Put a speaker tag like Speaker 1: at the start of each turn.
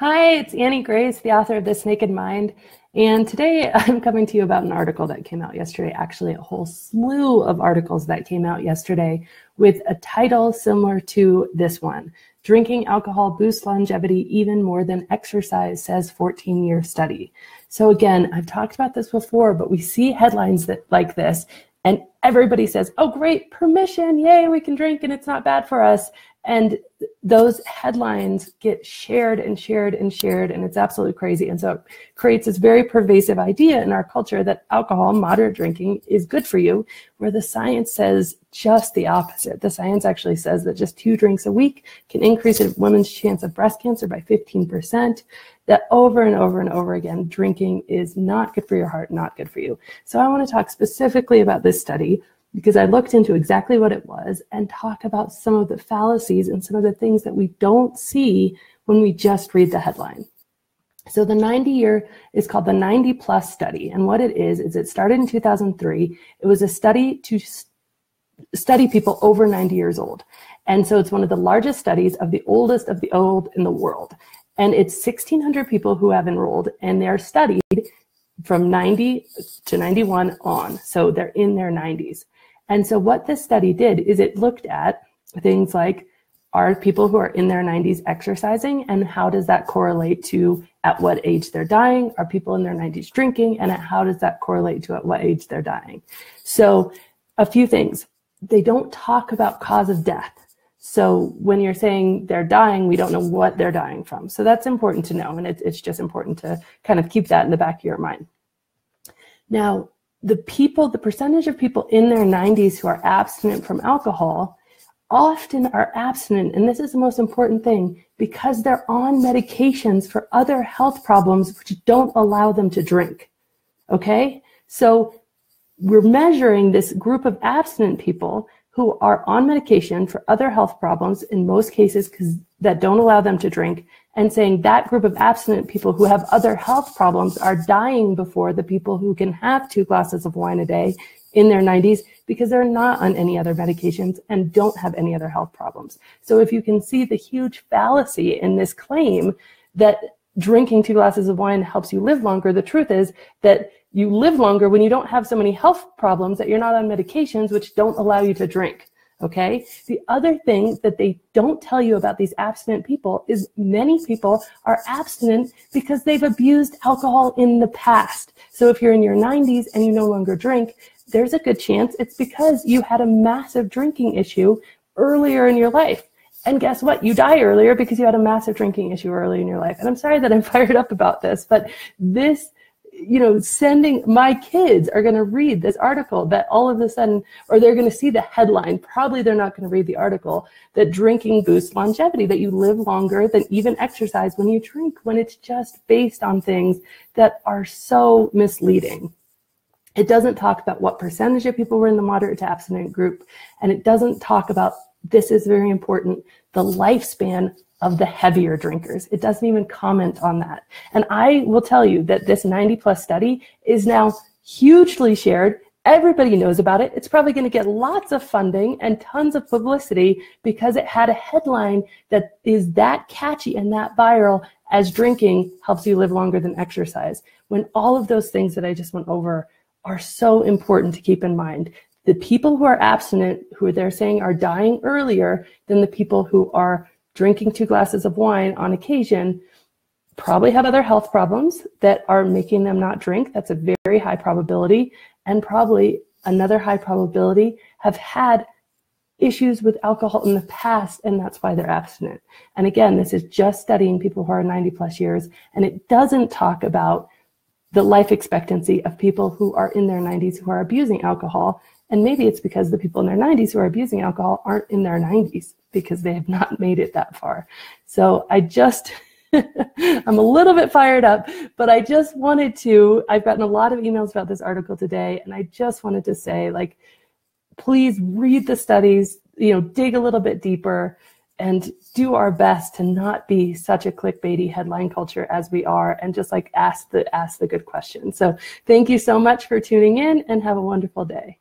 Speaker 1: Hi, it's Annie Grace, the author of This Naked Mind. And today I'm coming to you about an article that came out yesterday, actually a whole slew of articles that came out yesterday with a title similar to this one. Drinking alcohol boosts longevity even more than exercise, says 14-year study. So again, I've talked about this before, but we see headlines like this and everybody says, oh great, permission, yay, we can drink and it's not bad for us. And those headlines get shared and shared and shared, and it's absolutely crazy. And so it creates this very pervasive idea in our culture that alcohol, moderate drinking, is good for you, where the science says just the opposite. The science actually says that just 2 drinks a week can increase a woman's chance of breast cancer by 15%, that over and over and over again, drinking is not good for your heart, not good for you. So I want to talk specifically about this study, because I looked into exactly what it was and talk about some of the fallacies and some of the things that we don't see when we just read the headline. So the 90-year is called the 90+ study. And what it is it started in 2003. It was a study to study people over 90 years old. And so it's one of the largest studies of the oldest of the old in the world. And it's 1,600 people who have enrolled, and they're studied from 90 to 91 on. So they're in their 90s. And so what this study did is it looked at things like, are people who are in their 90s exercising, and how does that correlate to at what age they're dying? Are people in their 90s drinking, and how does that correlate to at what age they're dying? So a few things. They don't talk about cause of death. So when you're saying they're dying, we don't know what they're dying from. So that's important to know, and it's just important to kind of keep that in the back of your mind. Now, the percentage of people in their 90s who are abstinent from alcohol often are abstinent, and this is the most important thing, because they're on medications for other health problems which don't allow them to drink, okay? So we're measuring this group of abstinent people who are on medication for other health problems, in most cases that don't allow them to drink, and saying that group of abstinent people who have other health problems are dying before the people who can have 2 glasses of wine a day in their 90s, because they're not on any other medications and don't have any other health problems. So if you can see the huge fallacy in this claim that drinking 2 glasses of wine helps you live longer, the truth is that you live longer when you don't have so many health problems, that you're not on medications which don't allow you to drink. Okay. The other thing that they don't tell you about these abstinent people is many people are abstinent because they've abused alcohol in the past. So if you're in your 90s and you no longer drink, there's a good chance it's because you had a massive drinking issue earlier in your life. And guess what? You die earlier because you had a massive drinking issue early in your life. And I'm sorry that I'm fired up about this, but this, my kids are going to read this article that all of a sudden, or they're going to see the headline. Probably they're not going to read the article that drinking boosts longevity, that you live longer than even exercise when you drink, when it's just based on things that are so misleading. It doesn't talk about what percentage of people were in the moderate to abstinent group. And it doesn't talk about, this is very important, the lifespan of the heavier drinkers. It doesn't even comment on that. And I will tell you that this 90+ study is now hugely shared. Everybody knows about it. It's probably going to get lots of funding and tons of publicity because it had a headline that is that catchy and that viral as drinking helps you live longer than exercise, when all of those things that I just went over are so important to keep in mind. The people who are abstinent, who they're saying are dying earlier than the people who are drinking 2 glasses of wine on occasion, probably have other health problems that are making them not drink. That's a very high probability. And probably another high probability have had issues with alcohol in the past, and that's why they're abstinent. And again, this is just studying people who are 90+ years, and it doesn't talk about the life expectancy of people who are in their 90s who are abusing alcohol. And maybe it's because the people in their 90s who are abusing alcohol aren't in their 90s because they have not made it that far. So I'm a little bit fired up, but I just wanted to, I've gotten a lot of emails about this article today, and I just wanted to say, please read the studies, dig a little bit deeper, and do our best to not be such a clickbaity headline culture as we are, and just ask the good questions. So thank you so much for tuning in, and have a wonderful day.